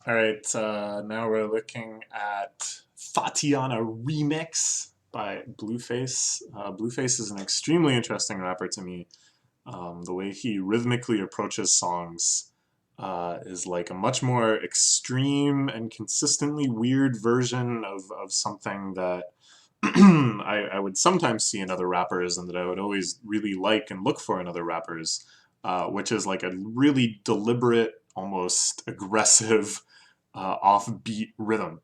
All right, now we're looking at Thotiana Remix by Blueface. Blueface is an extremely interesting rapper to me. The way he rhythmically approaches songs is like a much more extreme and consistently weird version of something that I would sometimes see in other rappers and that I would always really like and look for in other rappers, which is like a really deliberate, almost aggressive, offbeat rhythm.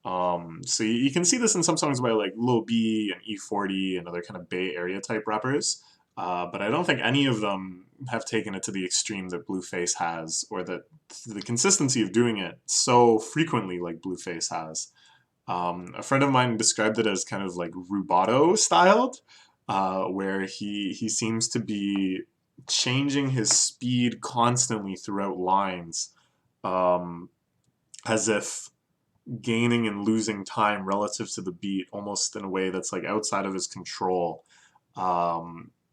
So you can see this in some songs by like Lil B and E40 and other kind of Bay Area type rappers. But I don't think any of them have taken it to the extreme that Blueface has, or that the consistency of doing it so frequently like Blueface has. A friend of mine described it as kind of like rubato styled, where he seems to be changing his speed constantly throughout lines, um, as if gaining and losing time relative to the beat, almost in a way that's like outside of his control.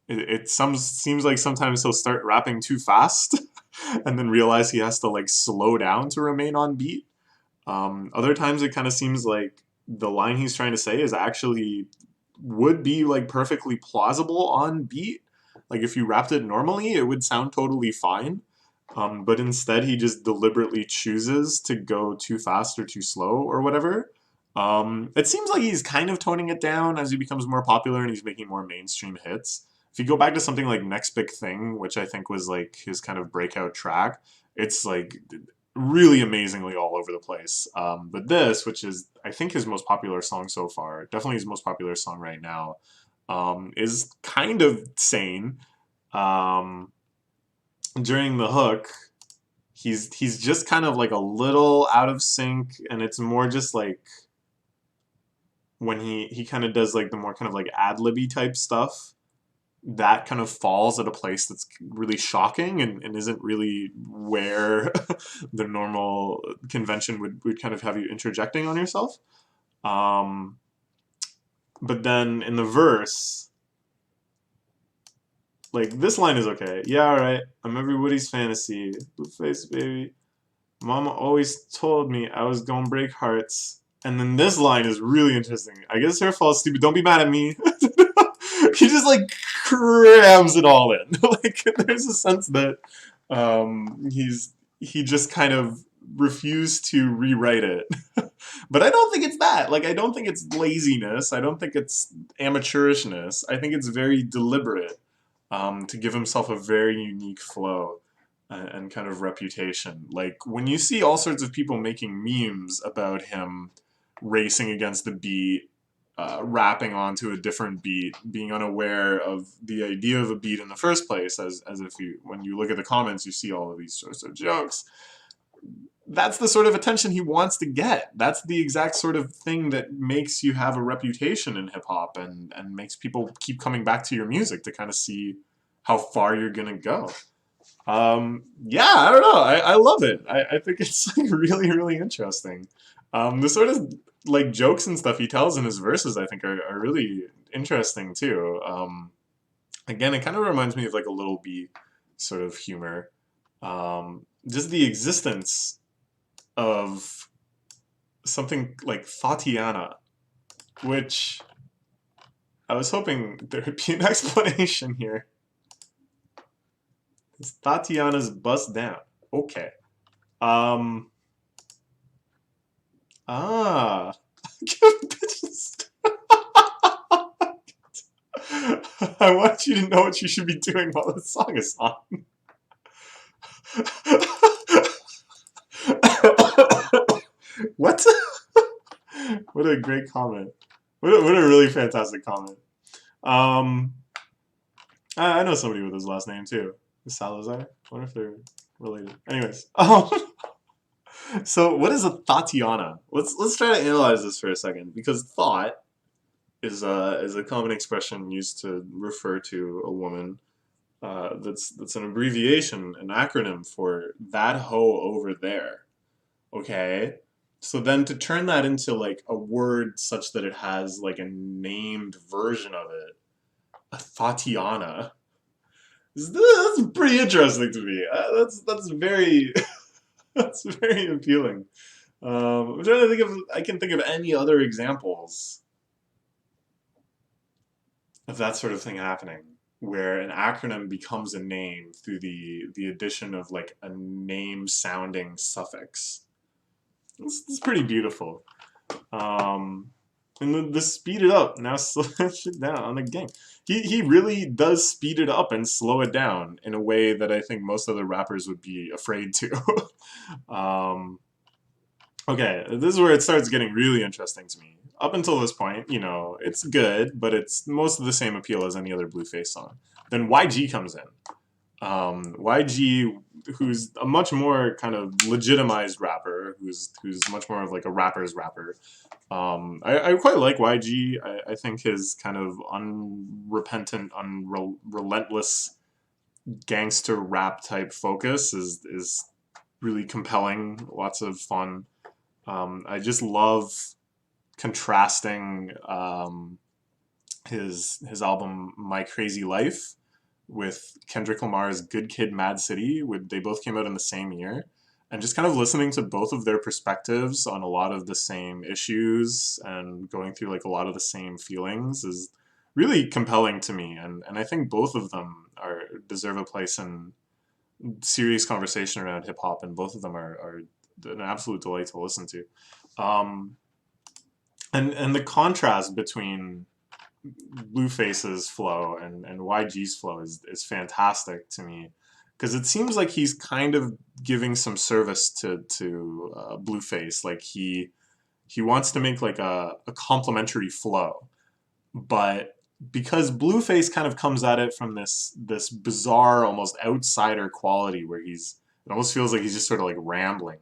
It seems like sometimes he'll start rapping too fast and then realize he has to like slow down to remain on beat. Other times it kind of seems like the line he's trying to say is actually would be like perfectly plausible on beat. Like if you rapped it normally, it would sound totally fine. But instead, he just deliberately chooses to go too fast or too slow or whatever. It seems like he's kind of toning it down as he becomes more popular and he's making more mainstream hits. If you go back to something like Next Big Thing, which I think was like his kind of breakout track, it's like really amazingly all over the place. But this, which is I think his most popular song so far, definitely his most popular song right now, is kind of sane. Um, During the hook, he's just kind of like a little out of sync, and it's more just like when he kind of does like the more kind of like ad-libby type stuff that kind of falls at a place that's really shocking and isn't really where the normal convention would kind of have you interjecting on yourself. Um, but then in the verse, like this line is okay. Yeah, alright. I'm everybody's fantasy. Blueface baby. Mama always told me I was gonna break hearts. And then this line is really interesting. I guess her fault, stupid. Don't be mad at me. He just like crams it all in. Like there's a sense that he just kind of refused to rewrite it. But I don't think it's that. Like I don't think it's laziness. I don't think it's amateurishness. I think it's very deliberate, to give himself a very unique flow and kind of reputation. Like when you see all sorts of people making memes about him racing against the beat, rapping onto a different beat, being unaware of the idea of a beat in the first place, as if you, when you look at the comments, you see all of these sorts of jokes. That's the sort of attention he wants to get. That's the exact sort of thing that makes you have a reputation in hip hop and makes people keep coming back to your music to kind of see how far you're gonna go. Yeah, I don't know. I love it. I think it's like really, really interesting. The sort of like jokes and stuff he tells in his verses, I think, are really interesting too. Again, it kind of reminds me of like a Little B sort of humor. Just the existence of something like Thotiana, which I was hoping there would be an explanation here. It's Thotiana's bust down. Okay. Um, Ah, bitches. I want you to know what you should be doing while the song is on. What? What a great comment. What a really fantastic comment. Um, I know somebody with his last name too. Salazar. I wonder if they're related. Anyways, so what is a Thotiana? Let's try to analyze this for a second because thought is a common expression used to refer to a woman. That's an abbreviation, an acronym for that hoe over there. Okay, so then to turn that into like a word such that it has like a named version of it, a Thotiana. That's pretty interesting to me. That's very That's very appealing. I'm trying to think of, I can think of any other examples of that sort of thing happening, where an acronym becomes a name through the addition of like a name sounding suffix. It's pretty beautiful. Um, and the speed it up now slash it down on the game. He really does speed it up and slow it down in a way that I think most other rappers would be afraid to. um, okay, this is where it starts getting really interesting to me. Up until this point, you know, it's good, but it's most of the same appeal as any other Blueface song. Then YG comes in. YG, who's a much more kind of legitimized rapper, who's much more of like a rapper's rapper. I quite like YG. I think his kind of unrepentant, relentless gangster rap type focus is really compelling. Lots of fun. I just love contrasting his album My Crazy Life with Kendrick Lamar's Good Kid, Mad City. They both came out in the same year, and just kind of listening to both of their perspectives on a lot of the same issues and going through like a lot of the same feelings is really compelling to me. And I think both of them deserve a place in serious conversation around hip hop, and both of them are an absolute delight to listen to. Um, and the contrast between Blueface's flow and YG's flow is fantastic to me, because it seems like he's kind of giving some service to Blueface. Like he wants to make like a complementary flow, but because Blueface kind of comes at it from this bizarre, almost outsider quality where it almost feels like he's just sort of like rambling.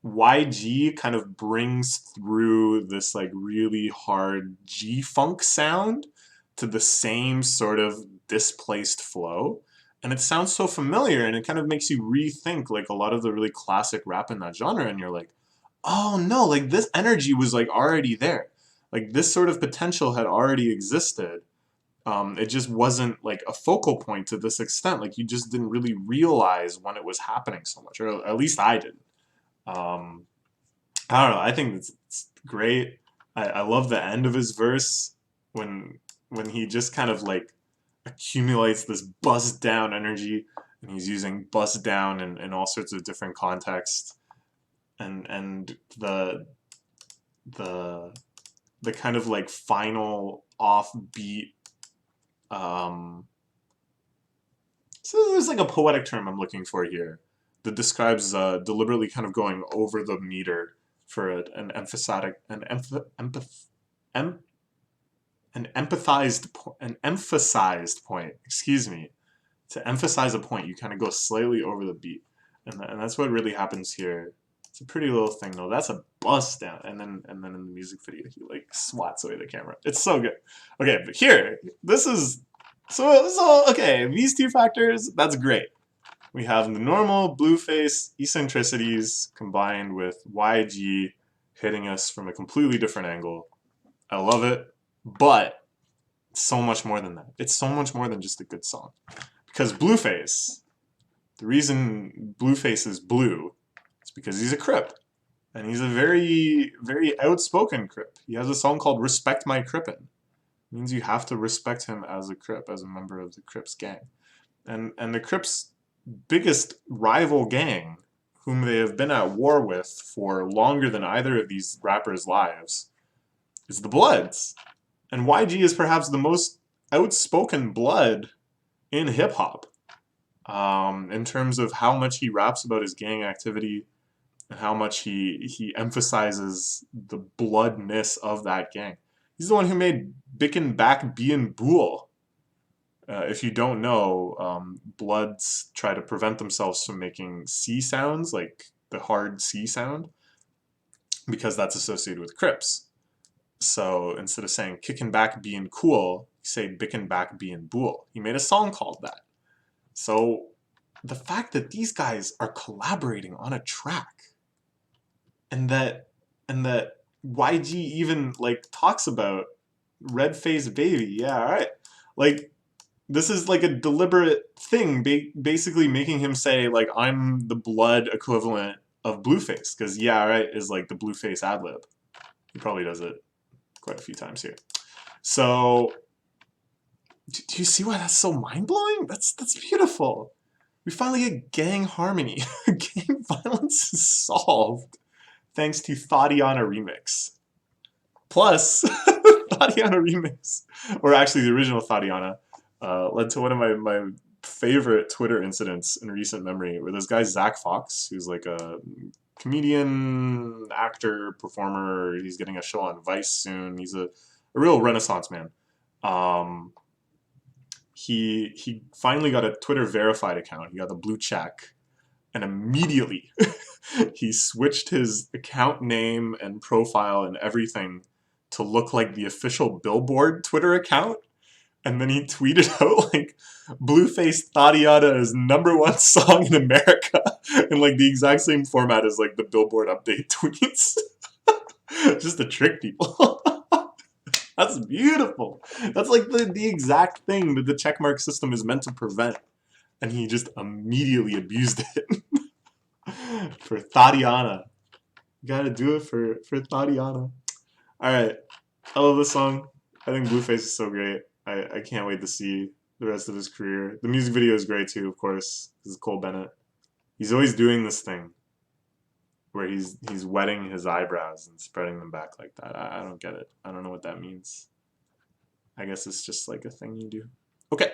YG kind of brings through this like really hard G-funk sound to the same sort of displaced flow. And it sounds so familiar, and it kind of makes you rethink like a lot of the really classic rap in that genre, and you're like, oh no, like this energy was like already there. Like this sort of potential had already existed. It just wasn't like a focal point to this extent. Like you just didn't really realize when it was happening so much, or at least I didn't. Um, I don't know. I think it's great. I love the end of his verse when he just kind of like accumulates this bust down energy, and he's using bust down in all sorts of different contexts, and the the kind of like final offbeat. So there's like a poetic term I'm looking for here that describes deliberately kind of going over the meter for an emphatic an emphasized point. Excuse me. To emphasize a point, you kind of go slightly over the beat, and that's what really happens here. It's a pretty little thing though. That's a bust down, and then in the music video, he like swats away the camera. It's so good. Okay, but here, this is so okay. These two factors, that's great. We have the normal Blueface eccentricities combined with YG hitting us from a completely different angle. I love it, but it's so much more than that. It's so much more than just a good song. Because Blueface, the reason Blueface is blue is because he's a Crip. And he's a very, very outspoken Crip. He has a song called Respect My Crippin'. It means you have to respect him as a Crip, as a member of the Crips gang. And the Crips' biggest rival gang, whom they have been at war with for longer than either of these rappers' lives, is the Bloods. And YG is perhaps the most outspoken Blood in hip-hop, in terms of how much he raps about his gang activity and how much he emphasizes the bloodness of that gang. He's the one who made Bicken Back Bein' Bool. If you don't know, Bloods try to prevent themselves from making C sounds, like the hard C sound, because that's associated with Crips. So instead of saying kicking back being cool, you say bicking back being bool. He made a song called that. So the fact that these guys are collaborating on a track, and that YG even like talks about red face baby, yeah, all right, like this is like a deliberate thing, basically making him say like I'm the Blood equivalent of Blueface, because yeah, right is like the Blueface ad lib. He probably does it quite a few times here. So, do you see why that's so mind blowing? That's beautiful. We finally get gang harmony. Gang violence is solved thanks to Thotiana remix. Plus, Thotiana remix, or actually the original Thotiana, led to one of my favorite Twitter incidents in recent memory, where this guy Zach Fox, who's like a comedian, actor, performer. He's getting a show on Vice soon. He's a real renaissance man. Um, he finally got a Twitter verified account. He got the blue check, and immediately he switched his account name and profile and everything to look like the official Billboard Twitter account. And then he tweeted out like, Blueface Thotiana is #1 song in America, in like the exact same format as like the Billboard update tweets. Just to trick people. That's beautiful. That's like the exact thing that the checkmark system is meant to prevent. And he just immediately abused it. For Thotiana. You gotta do it for Thotiana. Alright. I love this song. I think Blueface is so great. I can't wait to see the rest of his career. The music video is great too, of course. This is Cole Bennett. He's always doing this thing where he's wetting his eyebrows and spreading them back like that. I don't get it. I don't know what that means. I guess it's just like a thing you do. Okay.